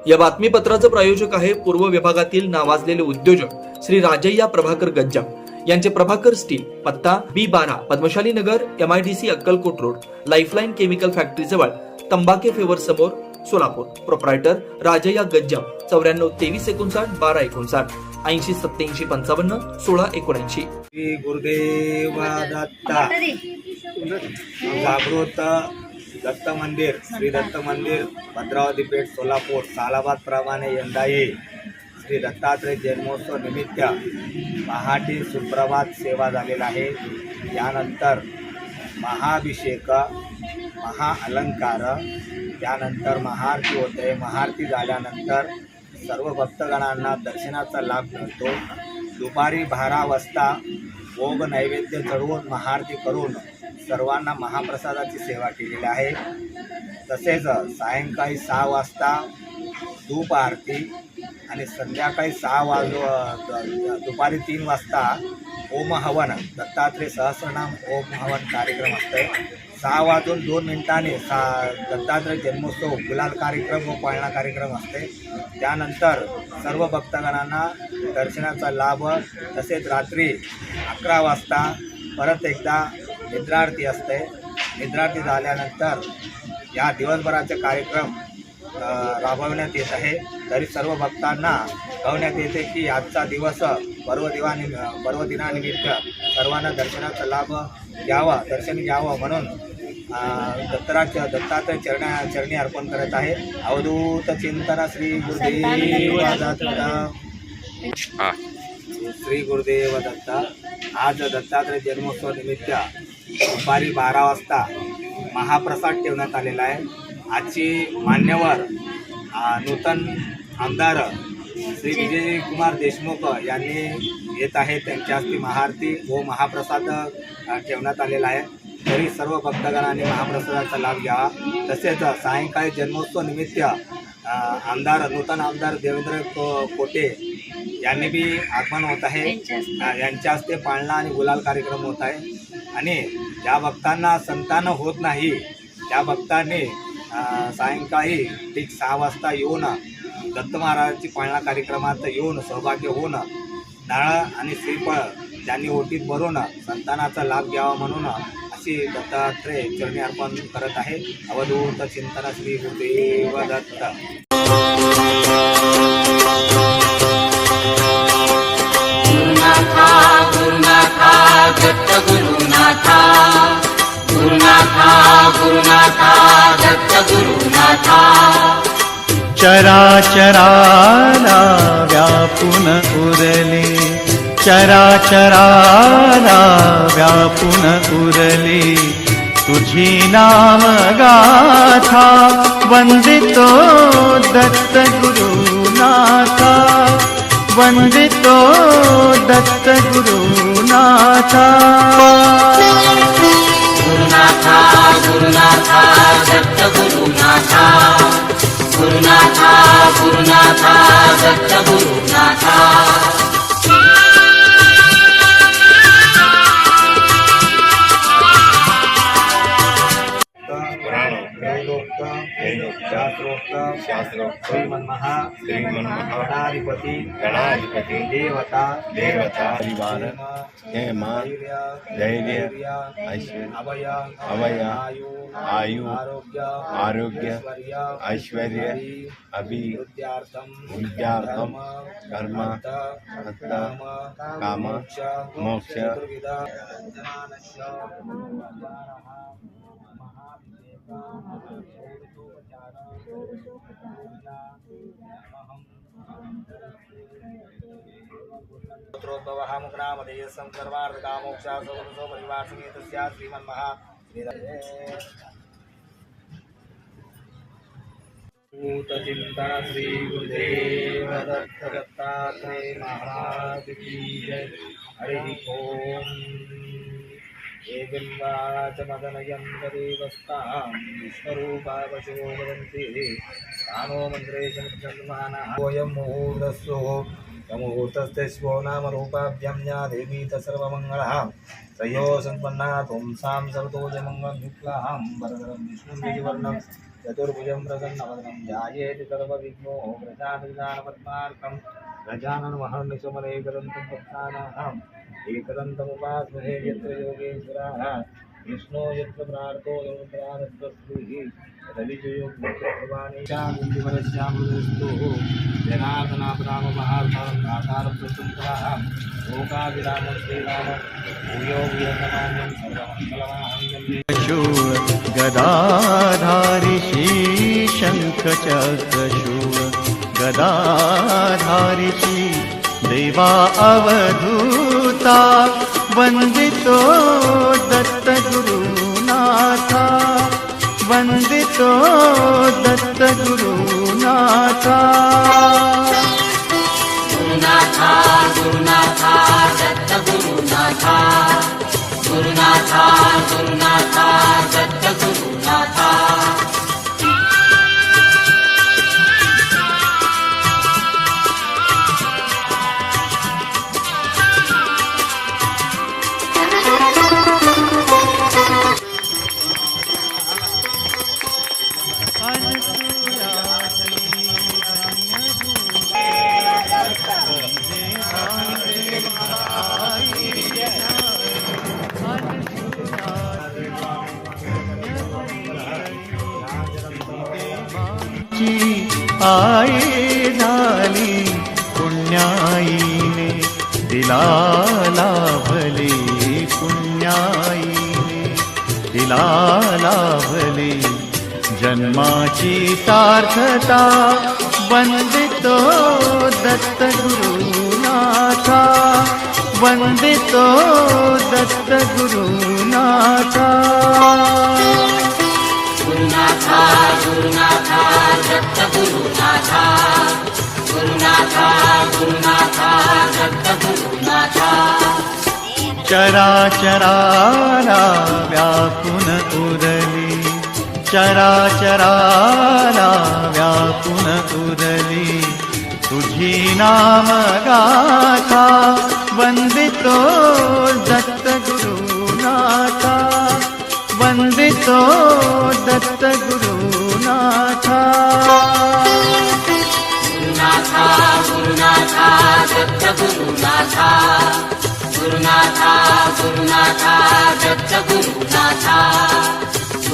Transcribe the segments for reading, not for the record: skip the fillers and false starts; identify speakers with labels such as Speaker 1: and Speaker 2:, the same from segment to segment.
Speaker 1: या बातमीपत्राचं प्रायोजक आहे पूर्व विभागातील नावाजलेले उद्योजक श्री राजय्या प्रभाकर गज्जाम यांचे प्रभाकर स्टील, पत्ता B12 पद्मशाली नगर, MIDC Akkalkot road, lifeline chemical factory जवळ, तंबाके फेवर समोर, सोलापूर. प्रोप्रायटर राजय्या गज्जाम 94 23 59 12 59 80 87 55 16 79.
Speaker 2: श्री गुरुदेव दत्ता जागृत दत्त मंदिर, श्री दत्त मंदिर, भद्रावती पेठ, सोलापूर. सालाबाद प्रमाणे यंदाही श्री दत्तात्रय जन्मोत्सव निमित्त पहाटे सुप्रभात सेवा झालेला आहे. त्यानंतर महाअभिषेक, महाअलंकार, त्यानंतर महाआरती होते. महाआरती झाल्यानंतर सर्व भक्तगणांना दर्शनाचा लाभ मिळतो. दुपारी 12 वाजता भोग नैवेद्य चढवून महाआरती करून सर्वांना महाप्रसादाची सेवा केलेली आहे. तसेच सायंकाळी 6 वाजता धूप आरती आणि संध्याकाळी दुपारी 3 वाजता ओम हवन, दत्तात्रय सहस्रनाम ओम हवन कार्यक्रम असते. 6 वाजून 2 मिनिटांनी दत्तात्रय जन्मोत्सव गुलाल कार्यक्रम व पाळणा कार्यक्रम असते. त्यानंतर सर्व भक्तगणांना दर्शनाचा लाभ. तसेच रात्री 11 वाजता परत एकदा निद्राआरती असते. निद्राआरती झाल्यानंतर या दिवसभराचे कार्यक्रम राबवण्यात येत आहे. तरी सर्व भक्तांना कळवण्यात येते की आजचा दिवस पर्वदिनानिमित्त सर्वांना दर्शनाचा लाभ घ्यावा, दर्शन घ्यावं म्हणून दत्तात्रय चरणी अर्पण करत आहे. अवधूत चिंतन श्री गुरुदेव दत्त. श्री गुरुदेव दत्त. आज दत्तात्रय जन्मोत्सव निमित्त दुपारी 12 वाजता महाप्रसाद ठेवण्यात आलेला आहे. आजची मान्यवर नूतन आमदार श्री विजयकुमार देशमुख यांनी येत आहे. त्यांच्या हस्ते महाआरती व महाप्रसाद ठेवण्यात आलेला आहे. तरी सर्व भक्तगणांनी महाप्रसादाचा लाभ घ्यावा. तसेच सायंकाळी जन्मोत्सव निमित्त नूतन आमदार देवेंद्र कोटे यांनी बी आगमन होत आहे. यांच्या हस्ते पाळणा आणि गुलाल कार्यक्रम होत आहे. आणि ज्या भक्तांना संतान होत नाही त्या भक्तांनी सायंकाळी ठीक 6 वाजता येऊन दत्त महाराजांची पाळणा कार्यक्रमात येऊन सहभागी होऊन नारळ आणि श्रीफळ त्यांनी ओटीत भरून संतानाचा लाभ घ्यावा म्हणून अशी दत्तात्रय चरणी अर्पण करत आहे. अवधूत चिंतन श्री गुरुदेव दत्त.
Speaker 3: गुरुनाथा गुरुनाथा दत्त गुरुनाथा, गुरुनाथा गुरुनाथा दत्त गुरुनाथा.
Speaker 4: चराचराला व्यापून उरले, चराचराला व्यापून उरले तुझी नाम गाथा. वंदितो दत्त गुरुनाथा, वंदितो दत्त गुरुनाथा.
Speaker 3: गुरुनाथा गुरुनाथा दत्त गुरुनाथा, गुरुनाथा गुरुनाथा दत्त गुरुनाथा.
Speaker 2: शास्त्रोक्त गणाधिपती देवता
Speaker 5: परिवार हेम धैर्य अभय आयु आरोग्य ऐश्वर्य अभिवृद्ध्यार्थम कर्म काम मोक्ष.
Speaker 2: मुक्नामधेय संसर्वार्थ कामोक्षा सौरसो परिवार समेत श्रीमन्महा चिंतन श्री गुरुदेव दत्त दत्तात्रय महाराज की जय. हरि ओम. एवंवाच मदनयं तदेवस्तां विश्वरूपा पशो वदन्ति कानो मन्त्रे समुद्रमानः. वयं मुहूर्तस्सु मुहूर्तस्ते स्वो नाम रूपाभ्यां या देवी तत्सर्वमङ्गलः. त्रयो सम्पन्ना त्वं सां सर्वतोजमङ्गलं विप्लहां वरदं विष्णुं गिरिवर्णं चतुर्भुजं प्रसन्नवदनं ध्यायेत् सर्वविघ्नोः प्रशान्तविधानपद्मार्कं गजानन महर्निशमनेकदन्तं भक्तानाम् एकदन्तमुपास्महे यत्र योगेश्वराः विष्णो यत्र प्रार्थो यत्रानस्तस्मिः रविजयोग्यवाणीशामुद्धिवरस्यामृतस्तु जनार्दनापराममहार्थं दातारं प्रसन्त्राहं लोकाभिरामं श्रीरामं भूयो भूयनमान्यं सर्वमङ्गलमाहङ्गल्ये
Speaker 4: शूळ गदाधारी शङ्खचक्रशूळ गदाधारी देवा अवधूता वन्दितो दत्तगुरुनाथा वन्दितो दत्तगुरुनाथा
Speaker 3: गुरुनाथा गुरुनाथा दत्त गुरुनाथा गुरुनाथा गुरुनाथा दत्त गुरुनाथा
Speaker 4: आई झाली पुण्याईने दिला लाभले पुण्याईने दिला लाभले जन्माची सार्थता वंदितो दत्त गुरुनाथा वंदितो दत्त गुरुनाथा
Speaker 3: गुरुनाथा गुरुनाथा दत्त गुरुनाथा गुरुनाथा गुरुनाथा दत्त गुरुनाथा
Speaker 4: चराचराला व्यापून उरली चराचराला व्यापून उरली तुझी नाम गाथा वंदितो दत्त गुरुनाथा वंदितो दत्त गुरुनाथा
Speaker 3: गुरुनाथा गुरुनाथा दत्त गुरुनाथा गुरुनाथा गुरुनाथा दत्त गुरुनाथा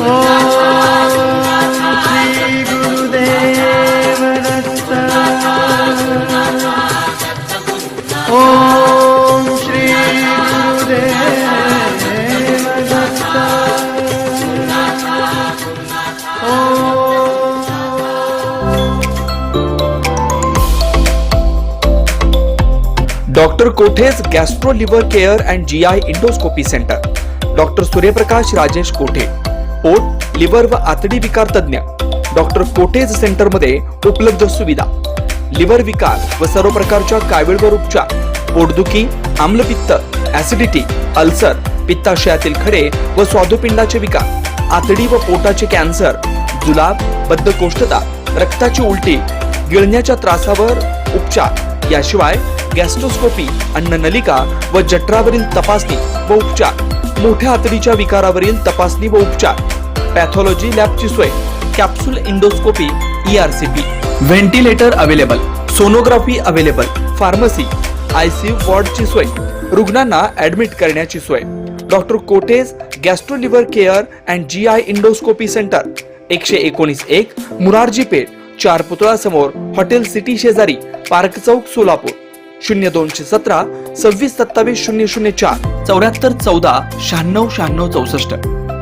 Speaker 4: Om Shri Gurudev Datta Om Shri Gurudev Datta
Speaker 1: doctor Kothe's gastro liver care and GI endoscopy centre, doctor Suryaprakash Rajesh कोठे, पोट लिव्हर व आतडी विकार तज्ञ, डॉक्टर कोठेज सेंटर मध्ये उपलब्ध सुविधा, लिव्हर विकार व सर्व प्रकारच्या कावीळवर उपचार, पोटदुखी, आम्लपित्त, ऍसिडिटी, अल्सर, पित्ताशयातील खडे व स्वादुपिंडाचे विकार, आतडी व पोटाचे कॅन्सर, जुलाब, बद्धकोष्ठता, रक्ताची उलटी, गिळण्याच्या त्रासावर उपचार, याशिवाय गॅस्ट्रोस्कोपी, अन्ननलिका व जठरावरील तपासणी व उपचार, मोठ्या आतडीच्या विकारावरील तपासणी व उपचार, पॅथॉलॉजी लॅबची सोय, capsule endoscopy, ERCP, ventilator available, sonography available, pharmacy, ICU वॉर्डची सोय, रुग्णांना ऍडमिट करण्याची सोय. Doctor Kothe's gastro liver care and GI endoscopy centre, 119-1 Murarji Peth, 4 पुतळा समोर, हॉटेल सिटी शेजारी, पार्क चौक, सोलापूर. 0217 26 27 004 74 14 96 96 64.